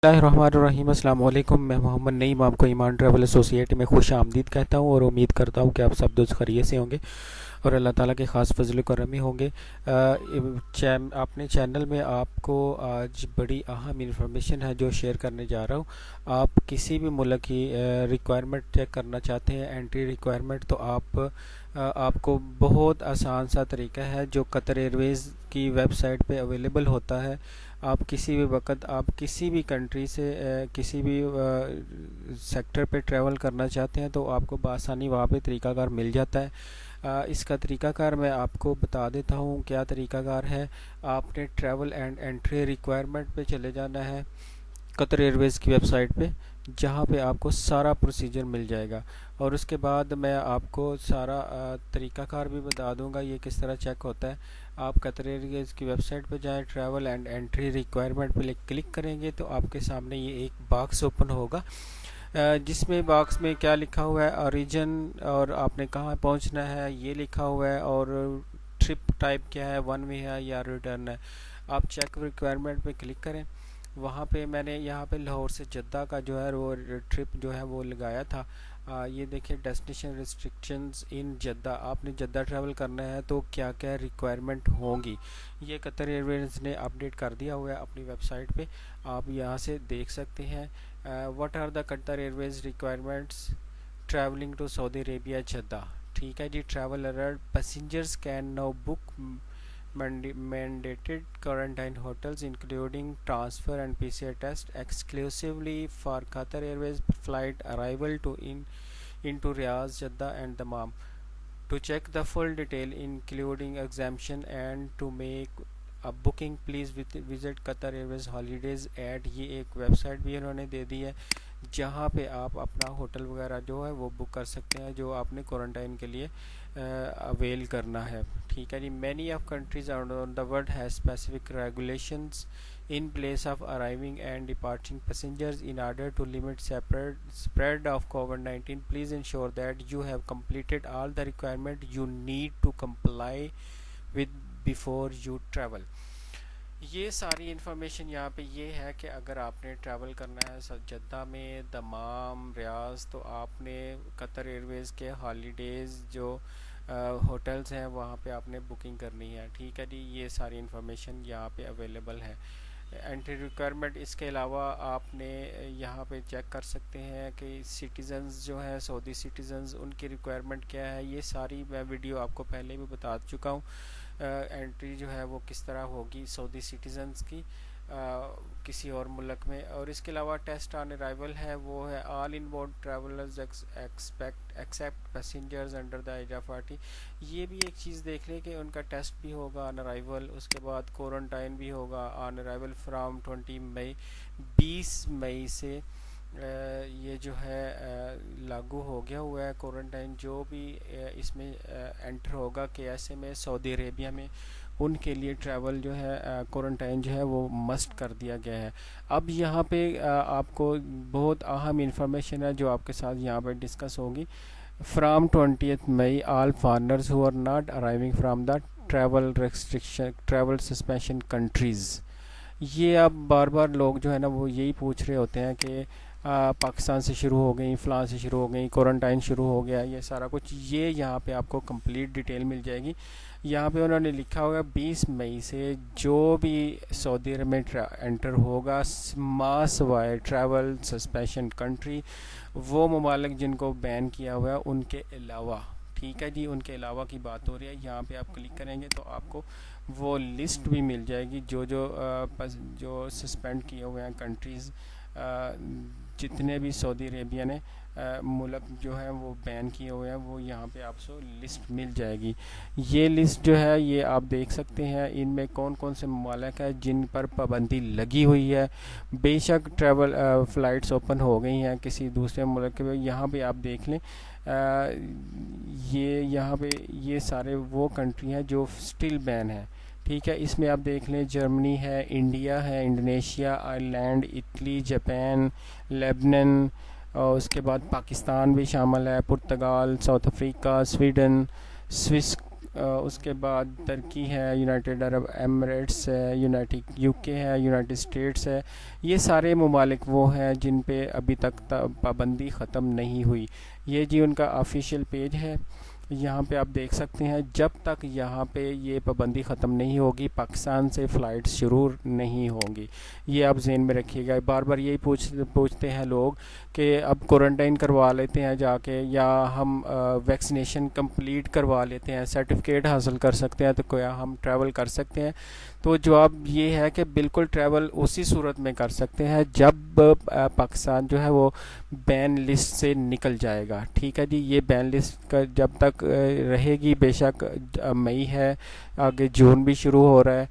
बिस्मिल्लाहिर्रहमानिर्रहीम। अस्सलाम वालेकुम। मैं मोहम्मद नईम आपको ईमान ट्रैवल एसोसिएट में खुश आमदीद कहता हूँ और उम्मीद करता हूँ कि आप सब दोस्त खैरियत से होंगे और अल्लाह ताला के ख़ास फजल करमी होंगे। अपने चैनल में आपको आज बड़ी अहम इंफॉर्मेशन है जो शेयर करने जा रहा हूँ। आप किसी भी मुल्क की रिक्वायरमेंट चेक करना चाहते हैं, एंट्री रिक्वायरमेंट, तो आपको बहुत आसान सा तरीका है जो कतर एयरवेज़ की वेबसाइट पे अवेलेबल होता है। आप किसी भी वक्त आप किसी भी कंट्री से किसी भी सेक्टर पे ट्रैवल करना चाहते हैं तो आपको बआसानी वहाँ पे तरीकाकार मिल जाता है। इसका तरीकाकार मैं आपको बता देता हूँ क्या तरीकाकार है। आपने ट्रैवल एंड एंट्री रिक्वायरमेंट पे चले जाना है कतर एयरवेज़ की वेबसाइट पे, जहाँ पे आपको सारा प्रोसीजर मिल जाएगा और उसके बाद मैं आपको सारा तरीकाकार भी बता दूंगा ये किस तरह चेक होता है। आप कतर एयरवेज़ की वेबसाइट पे जाएं, ट्रैवल एंड एंट्री रिक्वायरमेंट पे क्लिक करेंगे तो आपके सामने ये एक बॉक्स ओपन होगा जिसमें बॉक्स में क्या लिखा हुआ है, ओरिजिन और आपने कहाँ पहुँचना है ये लिखा हुआ है, और ट्रिप टाइप क्या है, वन वे है या रिटर्न है। आप चेक रिक्वायरमेंट पे क्लिक करें। वहाँ पे मैंने यहाँ पे लाहौर से जद्दा का जो है वो ट्रिप जो है वो लगाया था। ये देखिए, डेस्टिनेशन रिस्ट्रिक्शंस इन जद्दा। आपने जद्दा ट्रैवल करना है तो क्या क्या रिक्वायरमेंट होंगी ये कतर एयरवेज़ ने अपडेट कर दिया हुआ है अपनी वेबसाइट पे, आप यहाँ से देख सकते हैं। What are the Qatar Airways requirements travelling to Saudi Arabia Jeddah. ठीक है जी। Travel alert, passengers can now book mandated quarantine hotels including transfer and PCR test exclusively for Qatar Airways flight arrival into Riyadh, Jeddah and Dammam. To check the full detail including exemption and to make a booking please visit Qatar Airways Holidays at। ये एक website भी इन्होंने दे दी है जहाँ पे आप अपना hotel वगैरह जो है वो बुक कर सकते हैं जो आपने क्वारंटाइन के लिए अवेल करना है। ठीक है जी। Many of countries around the world has specific regulations in place of arriving and departing passengers in order to limit spread of COVID-19. Please ensure that you have completed all the requirement you need to comply with before you travel। ये सारी information यहाँ पे ये है कि अगर आपने travel करना है जद्दा में, दमाम, रियाज, तो आपने कतर एयरवेज़ के हॉलीडेज़ जो होटल्स हैं वहाँ पे आपने बुकिंग करनी है। ठीक है जी। ये सारी इन्फॉर्मेशन यहाँ पे अवेलेबल है। एंट्री रिक्वायरमेंट, इसके अलावा आपने यहाँ पे चेक कर सकते हैं कि सिटीज़न्स जो हैं सऊदी सिटीज़न्स उनकी रिक्वायरमेंट क्या है। ये सारी मैं वीडियो आपको पहले भी बता चुका हूँ। एंट्री जो है वो किस तरह होगी सऊदी सिटीज़न्स की किसी और मुल्क में। और इसके अलावा टेस्ट ऑन अराइवल है, वो है all in board travellers except passengers under the age of 40। ये भी एक चीज़ देख लें कि उनका टेस्ट भी होगा ऑन अराइवल, उसके बाद क्वारंटाइन भी होगा ऑन अराइवल फ्राम 20 मई। 20 मई से ये जो है लागू हो गया हुआ है क्वारंटाइन। जो भी इसमें एंटर होगा KSA में, सऊदी अरेबिया में, उनके लिए ट्रैवल जो है क्वारंटाइन जो है वो मस्ट कर दिया गया है। अब यहाँ पे आपको बहुत अहम इंफॉर्मेशन है जो आपके साथ यहाँ पे डिस्कस होगी। From 20 May all foreigners who are not arriving from the travel suspension countries. ये अब बार बार लोग जो है ना वो यही पूछ रहे होते हैं कि पाकिस्तान से शुरू हो गई, फ़लाँ से शुरू हो गई, क्वारंटाइन शुरू हो गया, ये सारा कुछ ये यहाँ पे आपको कंप्लीट डिटेल मिल जाएगी। यहाँ पे उन्होंने लिखा होगा 20 मई से जो भी सऊदी अरब में एंटर होगा मास वाइड ट्रैवल सस्पेंशन कंट्री, वो ममालिक जिनको बैन किया हुआ है उनके अलावा। ठीक है जी। उनके अलावा की बात हो रही है। यहाँ पे आप क्लिक करेंगे तो आपको वो लिस्ट भी मिल जाएगी जो सस्पेंड किए हुए हैं कंट्रीज़, जितने भी सऊदी अरेबिया ने मुल्क जो है वो बैन किए हुए हैं वो यहाँ पे आपको लिस्ट मिल जाएगी। ये लिस्ट जो है ये आप देख सकते हैं, इनमें कौन कौन से ममालिक है जिन पर पाबंदी लगी हुई है। बेशक ट्रैवल फ़्लाइट्स ओपन हो गई हैं किसी दूसरे मुल्क के, यहाँ पे आप देख लें ये यहाँ पे ये सारे वो कंट्री हैं जो स्टिल बैन है। ठीक है। इसमें आप देख लें जर्मनी है, इंडिया है, Indonesia, Ireland, Italy, Japan, Lebanon, और उसके बाद पाकिस्तान भी शामिल है, पुर्तगाल, साउथ अफ्रीका, स्वीडन, स्विस उसके बाद तुर्की है, यूनाइटेड अरब एमिरेट्स है, यूनाइटेड यूके है, यूनाइटेड स्टेट्स है। ये सारे ममालिक वो हैं जिन पे अभी तक पाबंदी ख़त्म नहीं हुई। ये जी उनका ऑफिशियल पेज है, यहाँ पे आप देख सकते हैं। जब तक यहाँ पे ये पाबंदी ख़त्म नहीं होगी पाकिस्तान से फ़्लाइट शुरू नहीं होंगी। ये आप ज़हन में रखिएगा। बार बार यही पूछते हैं लोग कि अब क्वारंटाइन करवा लेते हैं जाके, या हम वैक्सीनेशन कंप्लीट करवा लेते हैं, सर्टिफिकेट हासिल कर सकते हैं, तो क्या हम ट्रैवल कर सकते हैं? तो जवाब ये है कि बिल्कुल ट्रैवल उसी सूरत में कर सकते हैं जब पाकिस्तान जो है वो बैन लिस्ट से निकल जाएगा। ठीक है जी, ये बैन लिस्ट का जब तक रहेगी, बेशक मई है, आगे जून भी शुरू हो रहा है,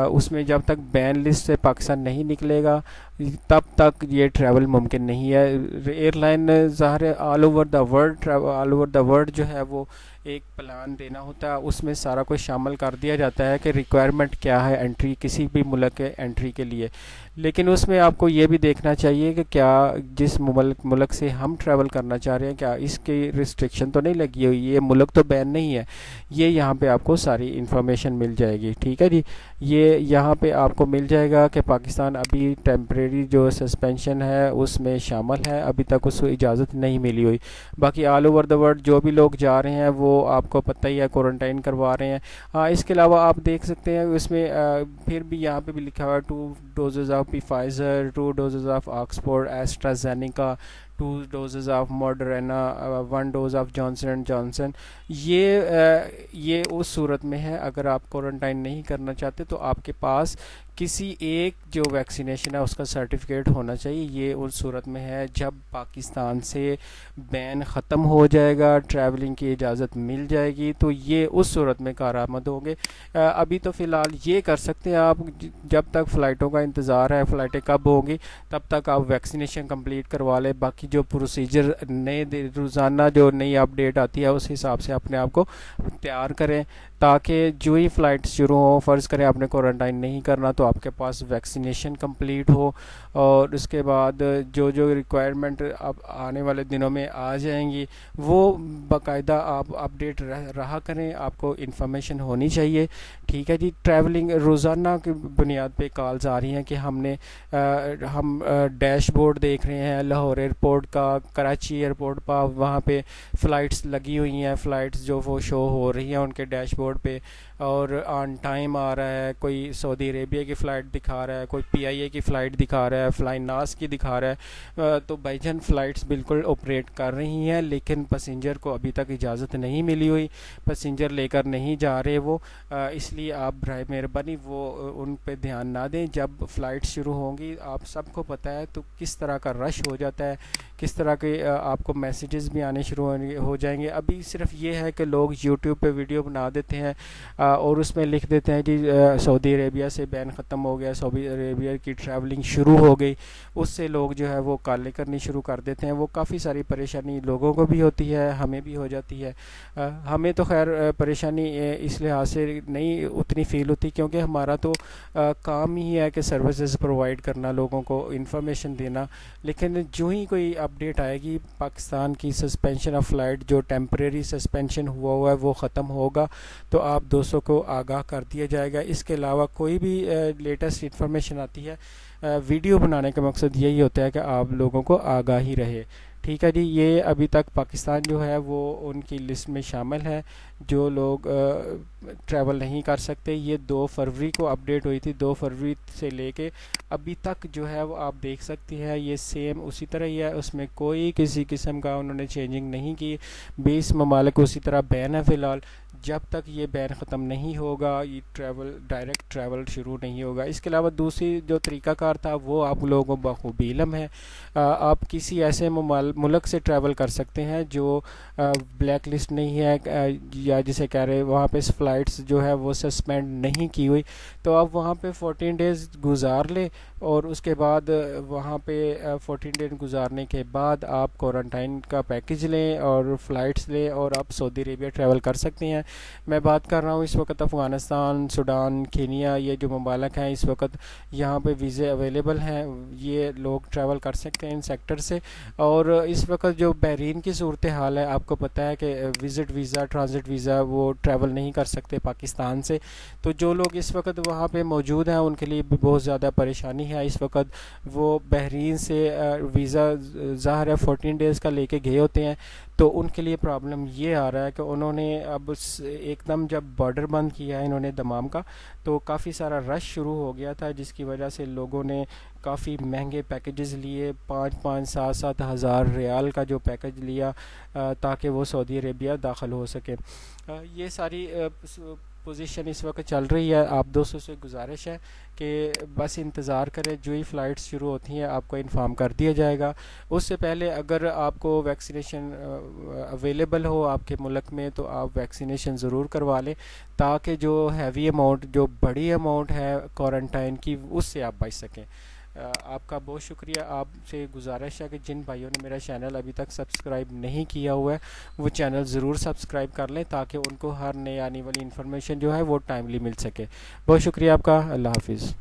उसमें जब तक बैन लिस्ट से पाकिस्तान नहीं निकलेगा तब तक ये ट्रैवल मुमकिन नहीं है। एयरलाइन ज़ाहिर ऑल ओवर द वर्ल्ड जो है वो एक प्लान देना होता है, उसमें सारा कुछ शामिल कर दिया जाता है कि रिक्वायरमेंट क्या है एंट्री, किसी भी मुल्क के एंट्री के लिए। लेकिन उसमें आपको ये भी देखना चाहिए कि क्या जिस मुल्क से हम ट्रैवल करना चाह रहे हैं क्या इसकी रिस्ट्रिक्शन तो नहीं लगी हुई, ये मुल्क तो बैन नहीं है। ये यहाँ पे आपको सारी इन्फॉर्मेशन मिल जाएगी। ठीक है जी, ये यहाँ पे आपको मिल जाएगा कि पाकिस्तान अभी टेम्परेरी जो सस्पेंशन है उसमें शामिल है, अभी तक उसको इजाज़त नहीं मिली हुई। बाकी ऑल ओवर द वर्ल्ड जो भी लोग जा रहे हैं वो आपको पता ही है क्वारंटाइन करवा रहे हैं। इसके अलावा आप देख सकते हैं उसमें फिर भी यहाँ पे भी लिखा हुआ है 2 doses of Pfizer, 2 doses of Oxford AstraZeneca, 2 doses of Moderna, 1 dose of Johnson and Johnson. ये उस सूरत में है अगर आप क्वारंटाइन नहीं करना चाहते तो आपके पास किसी एक जो वैक्सीनेशन है उसका सर्टिफिकेट होना चाहिए। ये उस सूरत में है जब पाकिस्तान से बैन ख़त्म हो जाएगा, ट्रैवलिंग की इजाज़त मिल जाएगी, तो ये उस सूरत में कारआमद होंगे। अभी तो फ़िलहाल ये कर सकते हैं आप, जब तक फ़्लाइटों का इंतज़ार है, फ़्लाइटें कब होंगी तब तक आप वैक्सीनेशन कंप्लीट करवा लें। बाकी जो प्रोसीजर नए रोज़ाना जो नई अपडेट आती है उस हिसाब से अपने आप को तैयार करें, ताकि जो ही फ़्लाइट शुरू हो, फ़र्ज़ करें आपने क्वारंटाइन नहीं करना तो आपके पास वैक्सीनेशन कंप्लीट हो, और उसके बाद जो जो रिक्वायरमेंट अब आने वाले दिनों में आ जाएंगी वो बाकायदा आप अपडेट रहा करें, आपको इन्फॉर्मेशन होनी चाहिए। ठीक है जी, ट्रैवलिंग रोज़ाना की बुनियाद पे कॉल्स आ रही हैं कि हम डैशबोर्ड देख रहे हैं लाहौर एयरपोर्ट का, कराची एयरपोर्ट का, वहाँ पे फ़्लाइट्स लगी हुई हैं, फ़्लाइट्स जो वो शो हो रही हैं उनके डैशबोर्ड पे, और ऑन टाइम आ रहा है। कोई सऊदी अरेबिया की फ़्लाइट दिखा रहा है, कोई PIA की फ़्लाइट दिखा रहा है, फ्लाई नास की दिखा रहा है। तो भाईजान फ़्लाइट्स बिल्कुल ऑपरेट कर रही हैं, लेकिन पैसेंजर को अभी तक इजाज़त नहीं मिली हुई, पैसेंजर लेकर नहीं जा रहे वो। इसलिए आप बराए मेहरबानी वो उन पे ध्यान ना दें। जब फ़्लाइट शुरू होंगी आप सबको पता है तो किस तरह का रश हो जाता है, किस तरह के आपको मैसेजेस भी आने शुरू हो जाएंगे। अभी सिर्फ ये है कि लोग यूट्यूब पे वीडियो बना देते हैं और उसमें लिख देते हैं कि सऊदी अरेबिया से बैन ख़त्म हो गया, सऊदी अरेबिया की ट्रैवलिंग शुरू हो गई, उससे लोग जो है वो काले करनी शुरू कर देते हैं। वो काफ़ी सारी परेशानी लोगों को भी होती है, हमें भी हो जाती है। हमें तो खैर परेशानी इस लिहाज से नहीं उतनी फ़ील होती, क्योंकि हमारा तो काम ही है कि सर्विसेज प्रोवाइड करना, लोगों को इंफॉर्मेशन देना। लेकिन जो ही कोई अपडेट आएगी पाकिस्तान की सस्पेंशन ऑफ फ़्लाइट, जो टेम्परेरी सस्पेंशन हुआ है वो ख़त्म होगा तो आप दोस्तों को आगाह कर दिया जाएगा। इसके अलावा कोई भी लेटेस्ट इंफॉर्मेशन आती है, वीडियो बनाने का मकसद यही होता है कि आप लोगों को आगाही रहे। ठीक है जी, ये अभी तक पाकिस्तान जो है वो उनकी लिस्ट में शामिल है जो लोग ट्रैवल नहीं कर सकते। ये 2 फरवरी को अपडेट हुई थी, 2 फरवरी से लेके अभी तक जो है वो आप देख सकती हैं ये सेम उसी तरह ही है, उसमें कोई किसी किस्म का उन्होंने चेंजिंग नहीं की। 20 ममालिक उसी तरह बैन है फ़िलहाल। जब तक ये बैन ख़त्म नहीं होगा ये डायरेक्ट ट्रैवल शुरू नहीं होगा। इसके अलावा दूसरी जो तरीक़ाकार था वो आप लोगों को बखूबी इल्म है। आप किसी ऐसे मुल्क से ट्रैवल कर सकते हैं जो ब्लैक लिस्ट नहीं है, या जिसे कह रहे हैं वहाँ पे फ़्लाइट्स जो है वो सस्पेंड नहीं की हुई, तो आप वहाँ पे 14 डेज़ गुजार ले, और उसके बाद वहाँ पे 14 डेज गुजारने के बाद आप क्वारंटाइन का पैकेज लें और फ़्लाइट्स लें और आप सऊदी अरेबिया ट्रैवल कर सकते हैं। मैं बात कर रहा हूँ इस वक्त अफ़गानिस्तान, सूडान, केनिया, ये जो ममालिक हैं इस वक्त यहाँ पे वीज़े अवेलेबल हैं, ये लोग ट्रैवल कर सकते हैं इन सेक्टर से। और इस वक्त जो बहरीन की सूरत हाल है, आपको पता है कि विज़िट वीज़ा, ट्रांजिट वीज़ा वो ट्रैवल नहीं कर सकते पाकिस्तान से। तो जो लोग इस वक्त वहाँ पे मौजूद हैं उनके लिए भी बहुत ज़्यादा परेशानी है इस वक्त। वो बहरीन से वीज़ा ज़ाहिर है 14 डेज़ का लेके गए होते हैं, तो उनके लिए प्रॉब्लम ये आ रहा है कि उन्होंने अब एकदम जब बॉर्डर बंद किया है इन्होंने दमाम का, तो काफ़ी सारा रश शुरू हो गया था, जिसकी वजह से लोगों ने काफ़ी महंगे पैकेजेस लिए, 5-5, 7-7 हज़ार रियाल का जो पैकेज लिया ताकि वो सऊदी अरेबिया दाखिल हो सके। ये सारी पोजीशन इस वक्त चल रही है। आप दोस्तों से गुजारिश है कि बस इंतज़ार करें, जो ही फ़्लाइट्स शुरू होती हैं आपको इन्फॉर्म कर दिया जाएगा। उससे पहले अगर आपको वैक्सीनेशन अवेलेबल हो आपके मुल्क में तो आप वैक्सीनेशन ज़रूर करवा लें, ताकि जो हैवी अमाउंट, जो बड़ी अमाउंट है क्वारंटाइन की, उससे आप बच सकें। आपका बहुत शुक्रिया। आपसे गुजारिश है कि जिन भाइयों ने मेरा चैनल अभी तक सब्सक्राइब नहीं किया हुआ है वो चैनल ज़रूर सब्सक्राइब कर लें, ताकि उनको हर नई आने वाली इन्फॉर्मेशन जो है वो टाइमली मिल सके। बहुत शुक्रिया आपका। अल्लाह हाफिज़।